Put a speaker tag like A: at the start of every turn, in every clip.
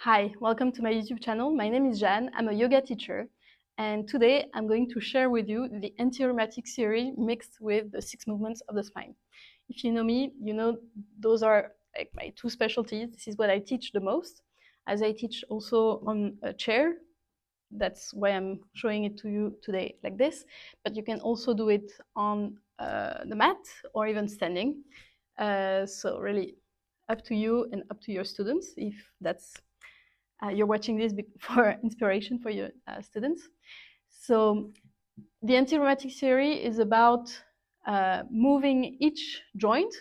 A: Hi, welcome to my YouTube channel. My name is Jeanne. I'm a yoga teacher, and today I'm going to share with you the Anti-Rheumatic Series mixed with the 6 movements of the spine. If you know me, you know those are like my two specialties. This is what I teach the most, as I teach also on a chair. That's why I'm showing it to you today like this, but you can also do it on the mat or even standing. So really up to you and up to your students if that's you're watching this for inspiration for your students. So the anti-rheumatic series is about moving each joint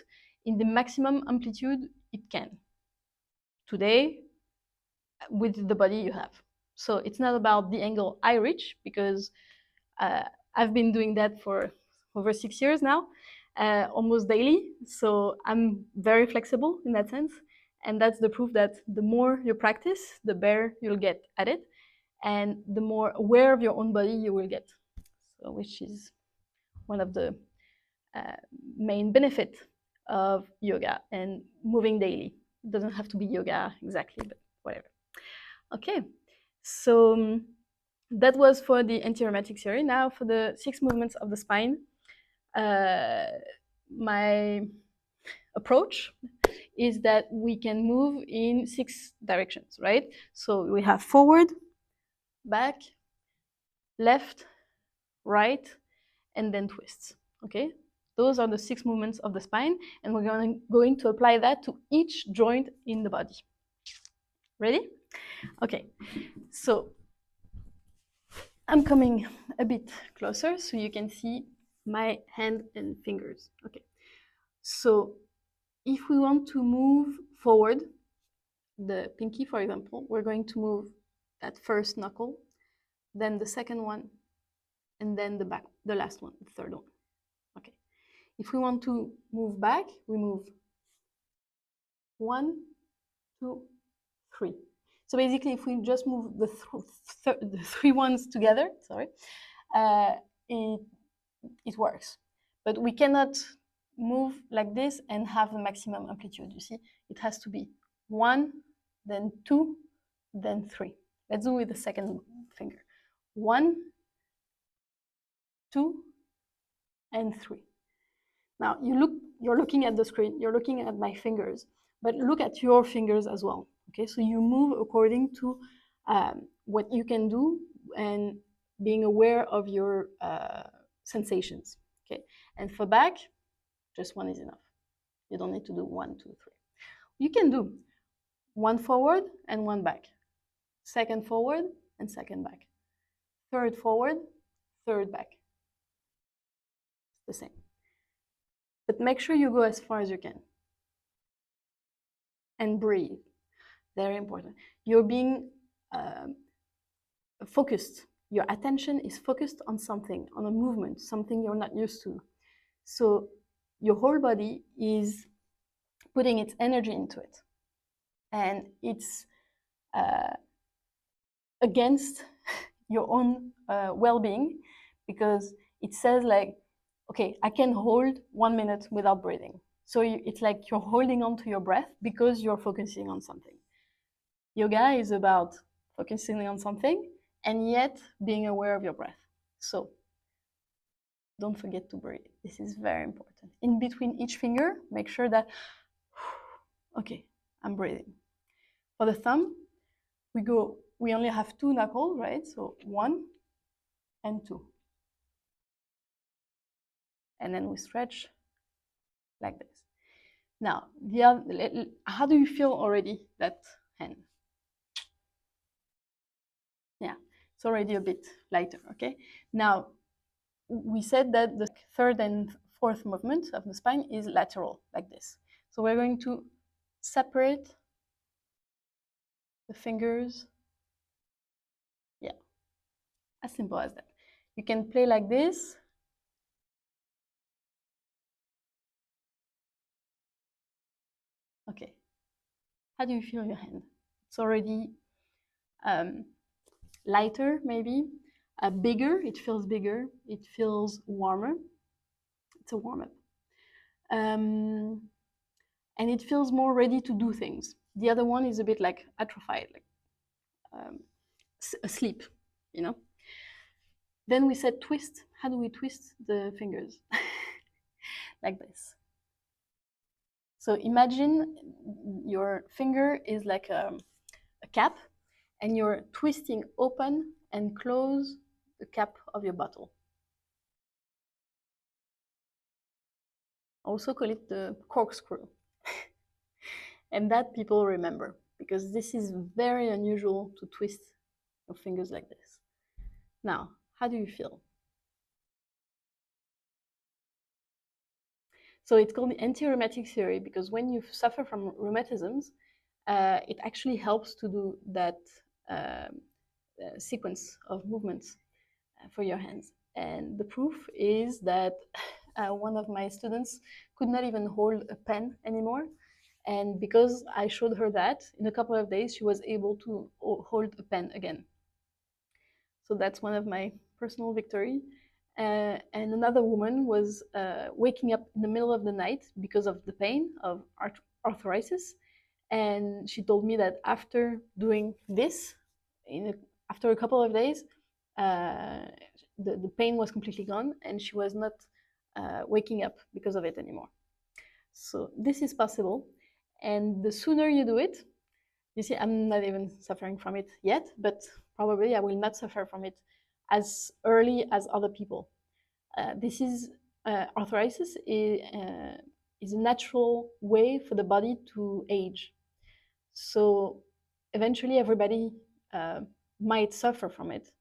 A: in the maximum amplitude it can. Today, with the body you have. So it's not about the angle I reach, because I've been doing that for over 6 years now, almost daily. So I'm very flexible in that sense. And that's the proof that the more you practice, the better you'll get at it, and the more aware of your own body you will get. So, which is one of the main benefits of yoga and moving daily. It doesn't have to be yoga exactly, but whatever. Okay, so that was for the anti-rheumatic series. Now for the 6 movements of the spine. My approach is that we can move in 6 directions, right? So we have forward, back, left, right, and then twists, okay? Those are the 6 movements of the spine, and we're going to apply that to each joint in the body. Ready? Okay, so I'm coming a bit closer so you can see my hand and fingers. Okay, so if we want to move forward, the pinky, for example, we're going to move that first knuckle, then the second one, and then the last one, the third one. Okay. If we want to move back, we move 1, 2, 3. So basically, if we just move the 3 ones together, sorry, it works. But we cannot move like this and have the maximum amplitude. You see, it has to be 1, then 2, then 3. Let's do it with the second finger. 1, 2, and 3. Now you're looking at the screen, you're looking at my fingers, but look at your fingers as well. Okay, so you move according to what you can do and being aware of your sensations. Okay, and for back, just 1 is enough. You don't need to do 1, 2, 3. You can do 1 forward and 1 back, second forward and second back, third forward, third back. The same. But make sure you go as far as you can. And breathe. Very important. You're being focused. Your attention is focused on something, on a movement, something you're not used to. So your whole body is putting its energy into it. And it's against your own well-being, because it says like, okay, I can hold 1 minute without breathing. So it's like you're holding on to your breath because you're focusing on something. Yoga is about focusing on something and yet being aware of your breath. So don't forget to breathe. This is very important. In between each finger, make sure that, okay, I'm breathing. For the thumb, we only have 2 knuckles, right? So 1 and 2. And then we stretch like this. Now, how do you feel already, that hand? Yeah, it's already a bit lighter, okay? Now, we said that the third and fourth movement of the spine is lateral, like this. So we're going to separate the fingers. Yeah, as simple as that. You can play like this. Okay. How do you feel your hand? It's already lighter, maybe. Bigger, it feels bigger. It feels warmer. It's a warm-up. And it feels more ready to do things. The other one is a bit like atrophied, like um, asleep, you know. Then we said twist. How do we twist the fingers? Like this. So imagine your finger is like a cap, and you're twisting open and close the cap of your bottle. Also call it the corkscrew. And that people remember, because this is very unusual to twist your fingers like this. Now, how do you feel? So it's called the Anti-Rheumatic Series because when you suffer from rheumatisms, it actually helps to do that sequence of movements for your hands. And the proof is that one of my students could not even hold a pen anymore. And because I showed her that, in a couple of days, she was able to hold a pen again. So that's one of my personal victory. And another woman was waking up in the middle of the night because of the pain of arthritis. And she told me that after doing this, after a couple of days, the pain was completely gone and she was not waking up because of it anymore. So this is possible. And the sooner you do it, you see, I'm not even suffering from it yet, but probably I will not suffer from it as early as other people. This is arthritis is a natural way for the body to age. So eventually everybody uh, might suffer from it.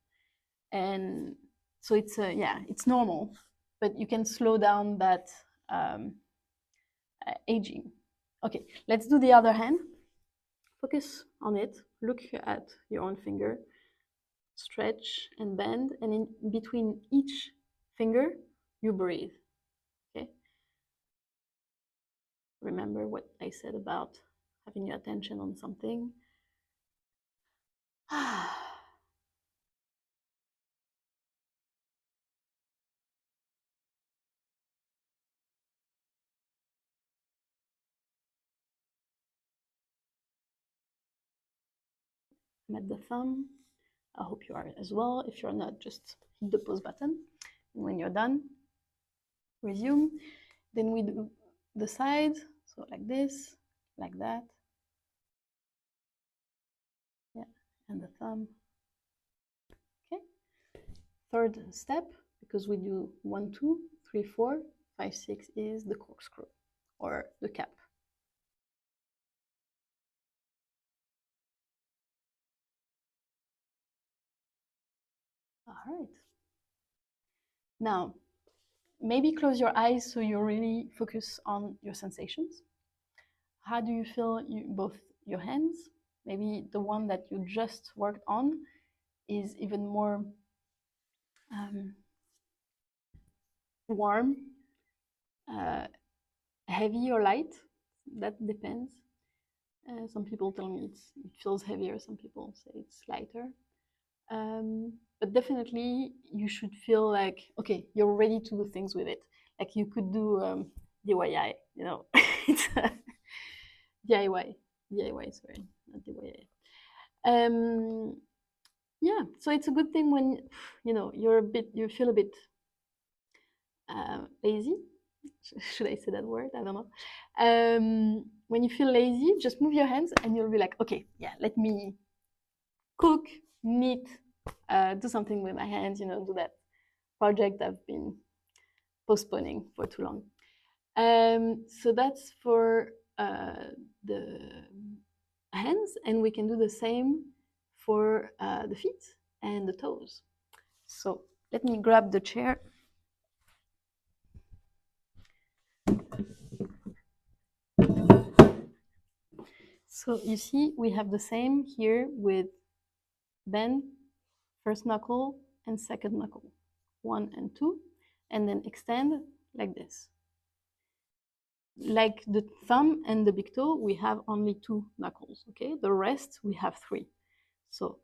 A: And so it's, yeah, it's normal, but you can slow down that aging. Okay, let's do the other hand. Focus on it, look at your own finger, stretch and bend, and in between each finger, you breathe, okay? Remember what I said about having your attention on something. I'm at the thumb. I hope you are as well. If you're not, just hit the pause button. And when you're done, resume. Then we do the sides, so like this, like that. Yeah, and the thumb. Okay. Third step, because we do 1, 2, 3, 4, 5, 6 is the corkscrew or the cap. All right. Now, maybe close your eyes so you really focus on your sensations. How do you feel both your hands? Maybe the one that you just worked on is even more warm, heavy or light. That depends. Some people tell me it feels heavier. Some people say it's lighter. But definitely you should feel like, okay, you're ready to do things with it. Like you could do DIY, you know, it's DIY, sorry, not DIY. Yeah, so it's a good thing when, you know, you feel a bit lazy. Should I say that word? I don't know. When you feel lazy, just move your hands and you'll be like, okay, yeah, let me cook, knit, do something with my hands, you know, do that project I've been postponing for too long. So that's for the hands, and we can do the same for the feet and the toes. So let me grab the chair. So you see, we have the same here with bend, first knuckle and second knuckle, 1 and 2, and then extend like this. Like the thumb and the big toe, we have only 2 knuckles, okay? The rest, we have 3. So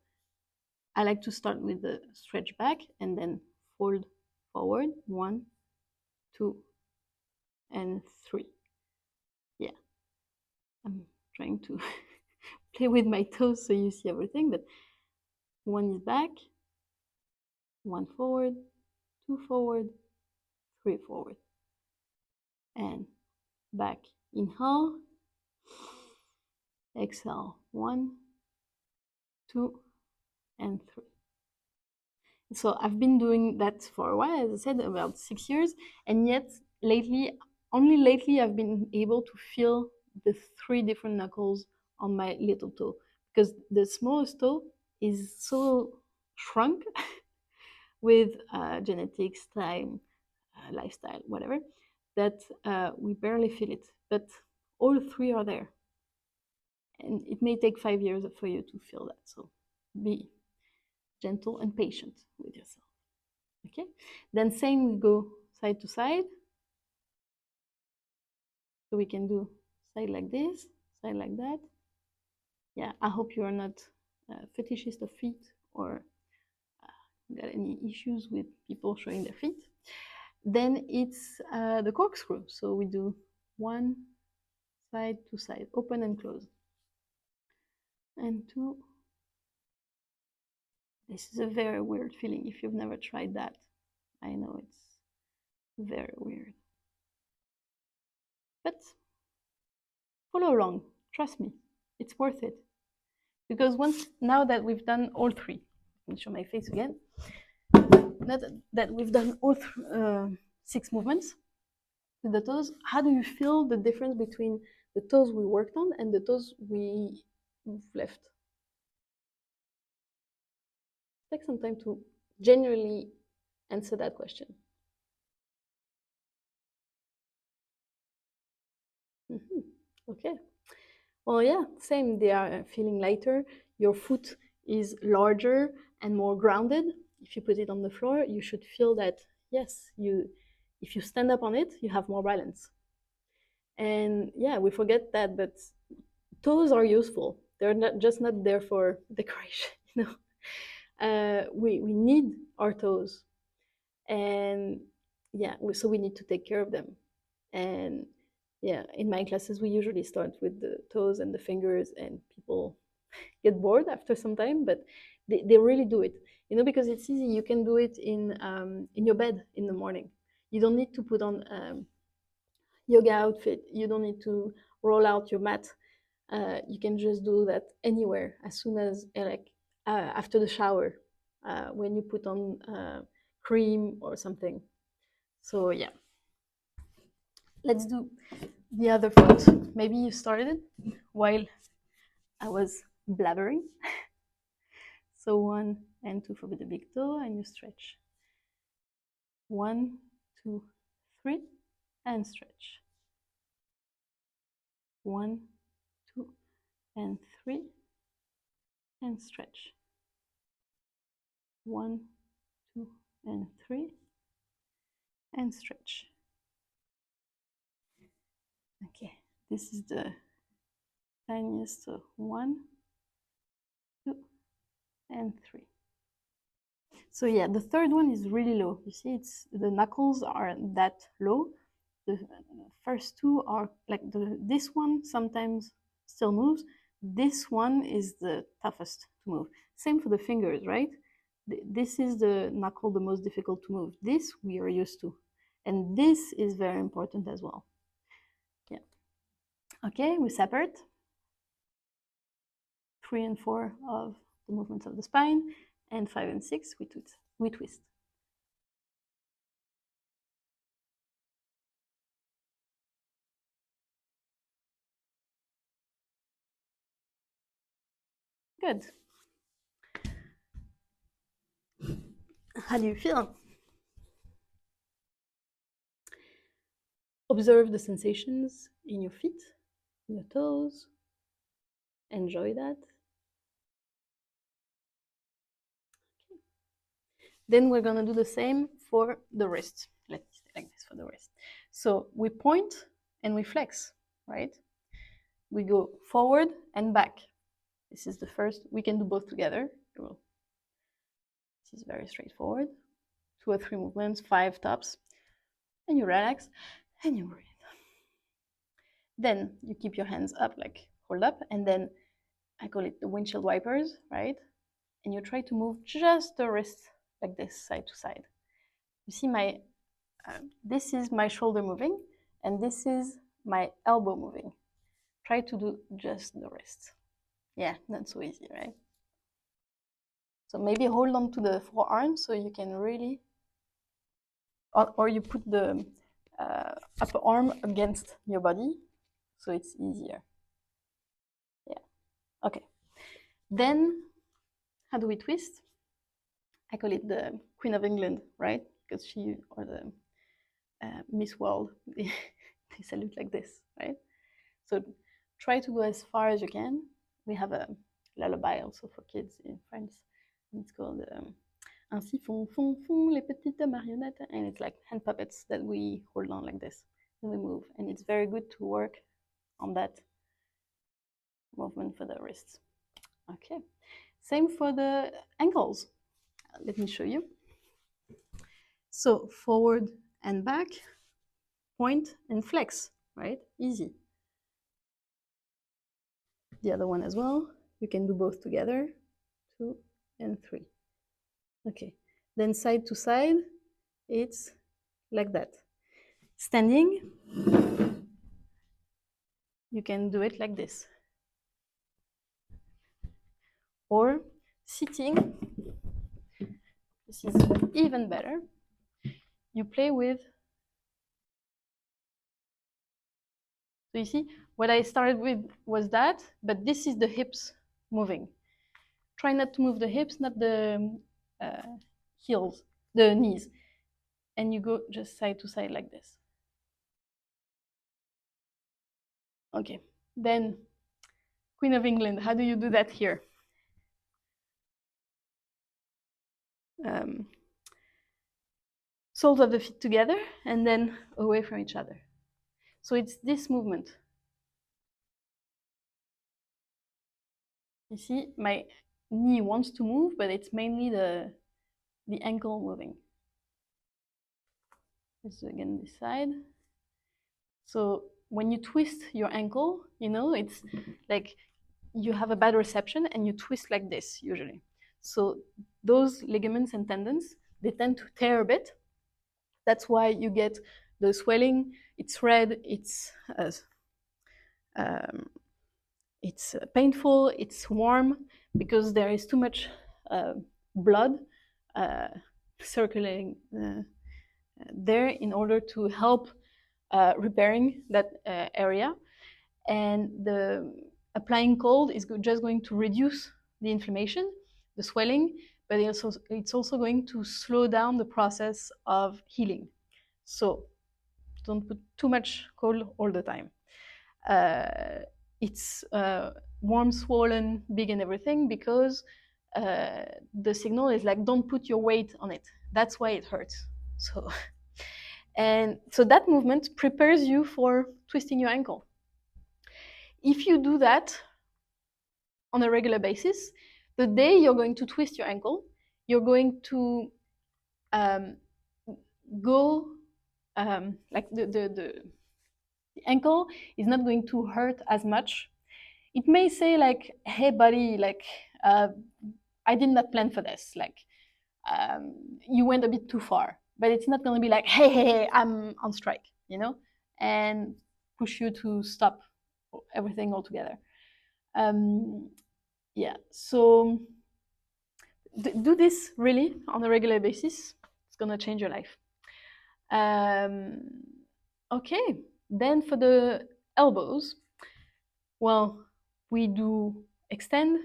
A: I like to start with the stretch back and then fold forward, 1, 2, and 3. Yeah, I'm trying to play with my toes so you see everything, but one is back, one forward, two forward, three forward, and back. Inhale, exhale, one, two, and three. So I've been doing that for a while, as I said, about 6 years, and yet only lately, I've been able to feel the three different knuckles on my little toe, because the smallest toe is so shrunk with genetics, time, lifestyle, whatever, that we barely feel it. But all three are there, and it may take 5 years for you to feel that. So be gentle and patient with yourself. Okay, then same, we go side to side. So we can do side like this, side like that. Yeah, I hope you are not fetishist of feet or got any issues with people showing their feet. Then it's the corkscrew. So we do one, side to side, open and close. And two. This is a very weird feeling if you've never tried that. I know it's very weird. But follow along, trust me, it's worth it. Because now that we've done all three, let me show my face again. Now that we've done all 6 movements with the toes, how do you feel the difference between the toes we worked on and the toes we left? Take some time to genuinely answer that question. Okay. Well, yeah, same. They are feeling lighter. Your foot is larger and more grounded. If you put it on the floor, you should feel that, yes, if you stand up on it, you have more balance. And yeah, we forget that, but toes are useful. They're not there for decoration, you know. We need our toes, and yeah, so we need to take care of them. And yeah, in my classes, we usually start with the toes and the fingers, and people get bored after some time, but they really do it, you know, because it's easy. You can do it in your bed in the morning. You don't need to put on yoga outfit. You don't need to roll out your mat. You can just do that anywhere as soon as after the shower, when you put on cream or something. So yeah, let's do the other foot. Maybe you started while I was blabbering. So 1 and 2 for the big toe, and you stretch. 1, 2, 3, and stretch. 1, 2, and 3, and stretch. 1, 2, and 3, and stretch. Okay, this is the tiniest. So 1, 2, and 3. So yeah, the third one is really low. You see, the knuckles are that low. The first two are like this one sometimes still moves. This one is the toughest to move. Same for the fingers, right? This is the knuckle the most difficult to move. This we are used to. And this is very important as well. Yeah. Okay, we separate 3 and 4 of the movements of the spine, and 5 and 6 we twist. Good. How do you feel? Observe the sensations in your feet, in your toes. Enjoy that. Okay. Then we're gonna do the same for the wrist. Let's stay like this for the wrist. So we point and we flex, right? We go forward and back. This is the first. We can do both together. This is very straightforward. 2 or 3 movements, 5 tops, and you relax and you breathe. Then you keep your hands up, like hold up, and then I call it the windshield wipers, right? And you try to move just the wrist like this, side to side. You see this is my shoulder moving, and this is my elbow moving. Try to do just the wrist. Yeah, not so easy, right? So maybe hold on to the forearm so you can really, or you put the upper arm against your body so it's easier. Yeah, okay. Then, how do we twist? I call it the Queen of England, right? Because she, or the Miss World, they salute like this, right? So try to go as far as you can. We have a lullaby also for kids in France. And it's called Ainsi font, font, font les petites marionnettes. And it's like hand puppets that we hold on like this and we move. And it's very good to work on that movement for the wrists. Okay. Same for the ankles. Let me show you. So forward and back, point and flex, right? Easy. The other one as well. You can do both together, 2 and 3. Okay, then side to side, it's like that. Standing, you can do it like this. Or sitting, this is even better. You play with, so you see, what I started with was that, but this is the hips moving. Try not to move the hips, not the heels, the knees. And you go just side to side like this. Okay, then Queen of England, how do you do that here? Soles of the feet together and then away from each other. So it's this movement. You see, my knee wants to move, but it's mainly the ankle moving. This is again this side. So when you twist your ankle, you know, it's like you have a bad reception and you twist like this usually. So those ligaments and tendons, they tend to tear a bit. That's why you get the swelling. It's red, it's painful, it's warm, because there is too much blood circulating there in order to help repairing that area. And the applying cold is just going to reduce the inflammation, the swelling, but it's also going to slow down the process of healing. So don't put too much cold all the time. It's warm, swollen, big, and everything because the signal is like, don't put your weight on it. That's why it hurts. So, and so that movement prepares you for twisting your ankle. If you do that on a regular basis, the day you're going to twist your ankle, you're going to go like the ankle is not going to hurt as much. It may say like, hey buddy, like I did not plan for this, like you went a bit too far, but it's not going to be like, hey, I'm on strike, you know, and push you to stop everything altogether. Yeah, so do this really on a regular basis. It's going to change your life. Okay, then for the elbows, well, we do extend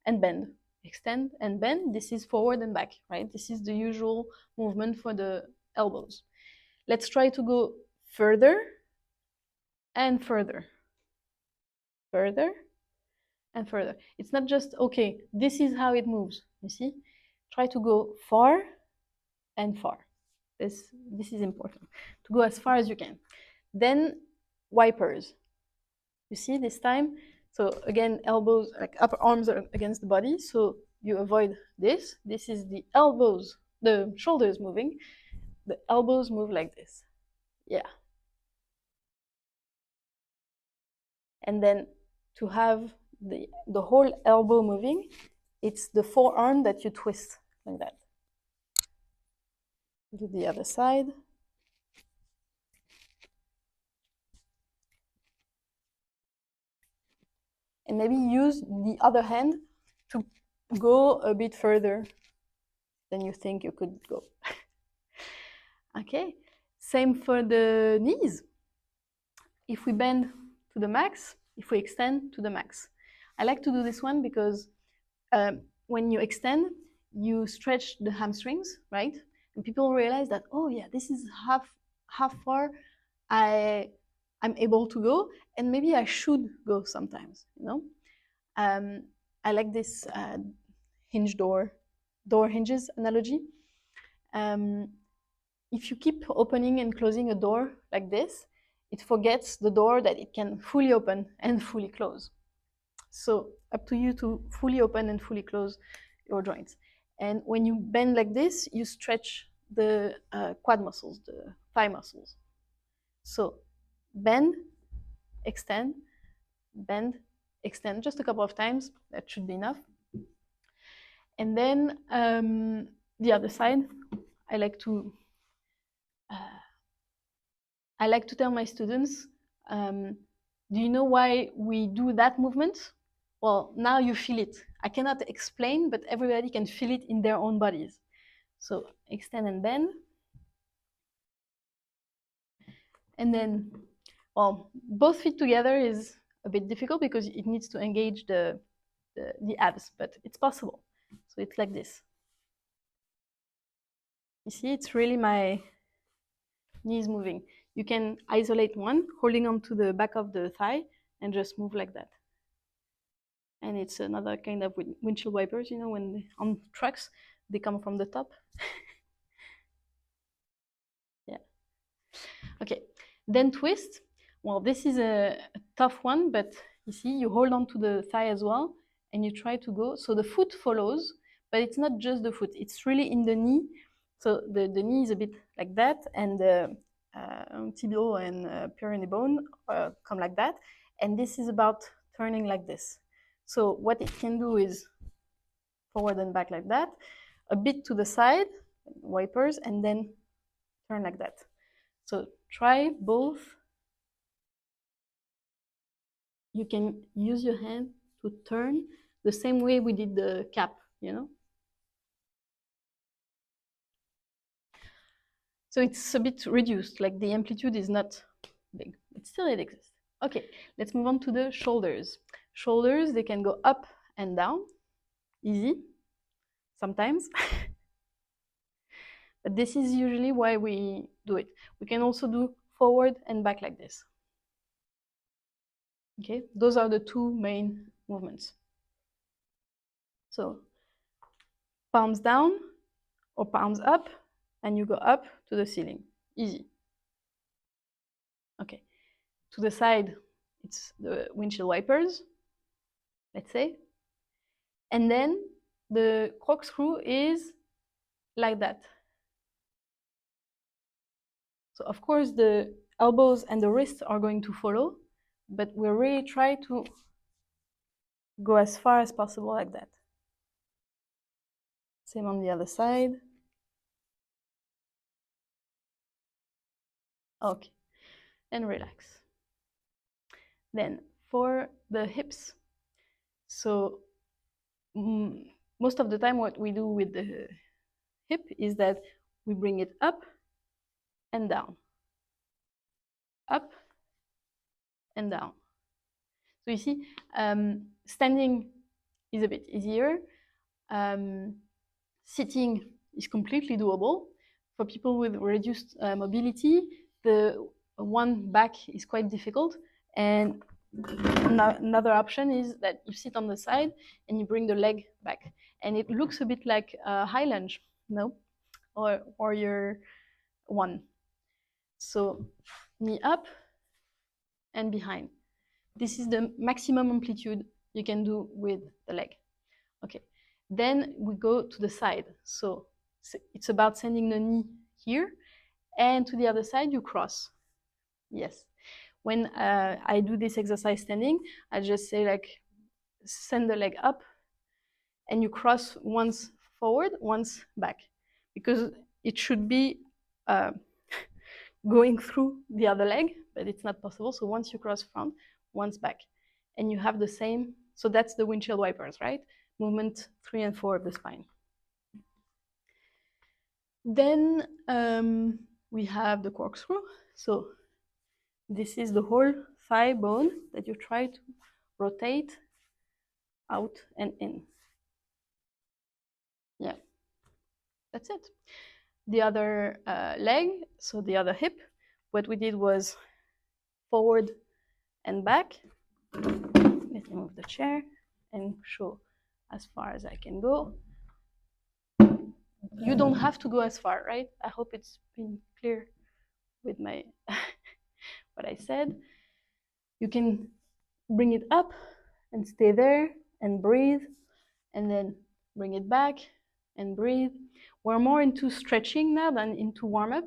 A: and bend. Extend and bend. This is forward and back, right? This is the usual movement for the elbows. Let's try to go further and further. Further and further. It's not just, okay, this is how it moves, you see? Try to go far and far. This is important, to go as far as you can. Then wipers. You see this time? So again, elbows, like upper arms are against the body, so you avoid this. This is the elbows, the shoulders moving. The elbows move like this. Yeah. And then to have the whole elbow moving. It's the forearm that you twist like that. Do the other side. And maybe use the other hand to go a bit further than you think you could go. Okay, same for the knees. If we bend to the max, if we extend to the max. I like to do this one because when you extend, you stretch the hamstrings, right? And people realize that, oh yeah, this is how far I'm able to go, and maybe I should go sometimes, you know? I like this hinge door hinges analogy. If you keep opening and closing a door like this, it forgets the door that it can fully open and fully close. So up to you to fully open and fully close your joints. And when you bend like this, you stretch the quad muscles, the thigh muscles. So bend, extend, bend, extend, just a couple of times. That should be enough. And then the other side, I like to tell my students, do you know why we do that movement? Well, now you feel it. I cannot explain, but everybody can feel it in their own bodies. So extend and bend. And then, well, both feet together is a bit difficult because it needs to engage the abs, but it's possible. So it's like this. You see, it's really my knees moving. You can isolate one, holding on to the back of the thigh, and just move like that. And it's another kind of windshield wipers, you know, when on trucks, they come from the top. Yeah. Okay, then twist. Well, this is a tough one, but you see, you hold on to the thigh as well, and you try to go. So the foot follows, but it's not just the foot, it's really in the knee. So the knee is a bit like that, and the tibial and peroneal bone come like that. And this is about turning like this. So what it can do is forward and back like that, a bit to the side, wipers, and then turn like that. So try both. You can use your hand to turn the same way we did the cap, you know? So it's a bit reduced, like the amplitude is not big, but still it exists. Okay, let's move on to the shoulders. Shoulders, they can go up and down, easy, sometimes. But this is usually why we do it. We can also do forward and back like this. Okay, those are the two main movements. So palms down or palms up, and you go up to the ceiling. Easy. Okay. To the side, it's the windshield wipers, let's say. And then the corkscrew is like that. So of course the elbows and the wrists are going to follow, but we really try to go as far as possible like that. Same on the other side. Okay, and relax. Then for the hips, so most of the time what we do with the hip is that we bring it up and down, up and down. So you see, standing is a bit easier. Sitting is completely doable. For people with reduced mobility, the one back is quite difficult. And another option is that you sit on the side and you bring the leg back. And it looks a bit like a high lunge, no? Or warrior one. So knee up and behind. This is the maximum amplitude you can do with the leg. Okay, then we go to the side. So it's about sending the knee here, and to the other side you cross. Yes. When I do this exercise standing, I just say like send the leg up and you cross once forward, once back, because it should be going through the other leg, but it's not possible. So once you cross front, once back, and you have the same. So that's the windshield wipers, right? Movement 3 and 4 of the spine. Then we have the corkscrew. So this is the whole thigh bone that you try to rotate out and in. Yeah, that's it. The other leg, so the other hip, what we did was forward and back. Let me move the chair and show as far as I can go. You don't have to go as far, right? I hope it's been clear with my what I said. You can bring it up and stay there and breathe, and then bring it back and breathe. We're more into stretching now than into warm-up,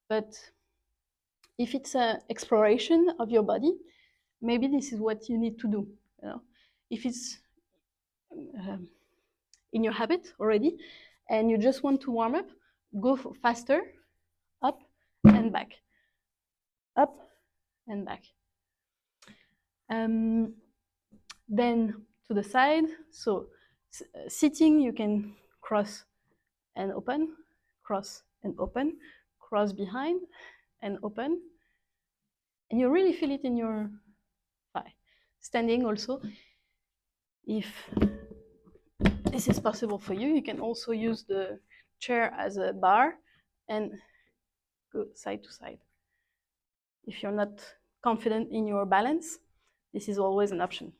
A: but if it's an exploration of your body, maybe this is what you need to do. You know, if it's in your habit already, and you just want to warm up, go faster, up and back, up and back. Then to the side, so sitting, you can cross and open, cross and open, cross behind and open, and you really feel it in your thigh. Standing also, if this is possible for you, you can also use the chair as a bar and go side to side. If you're not confident in your balance, this is always an option.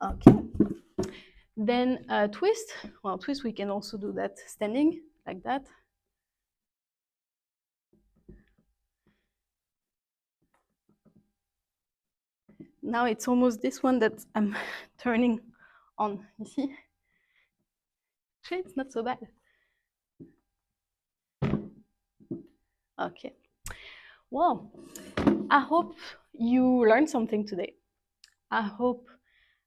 A: Okay. Then twist. Well, twist, we can also do that standing, like that. Now it's almost this one that I'm turning on, you see? Actually, it's not so bad. Okay. Well, I hope you learned something today. I hope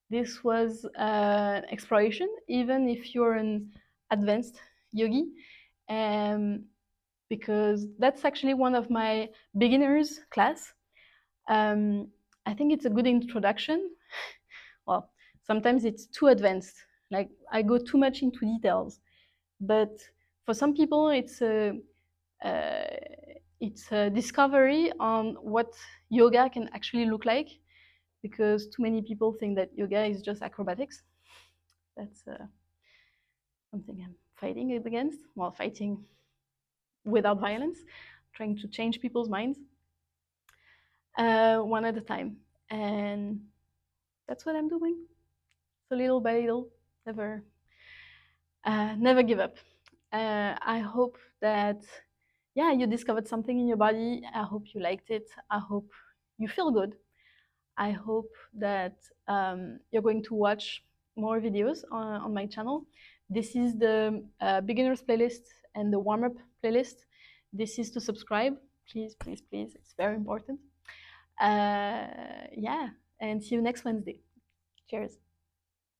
A: this was an exploration, even if you're an advanced yogi, because that's actually one of my beginners class. I think it's a good introduction. Well, sometimes it's too advanced, like I go too much into details, but for some people it's a discovery on what yoga can actually look like, because too many people think that yoga is just acrobatics. That's something I'm fighting against, while fighting without violence, trying to change people's minds one at a time. And that's what I'm doing. So little by little, never give up. I hope that, yeah, you discovered something in your body. I hope you liked it. I hope you feel good. I hope that you're going to watch more videos on my channel. This is the beginners playlist and the warm-up playlist. This is to subscribe. Please, please, please. It's very important. Yeah, and see you next Wednesday. Cheers.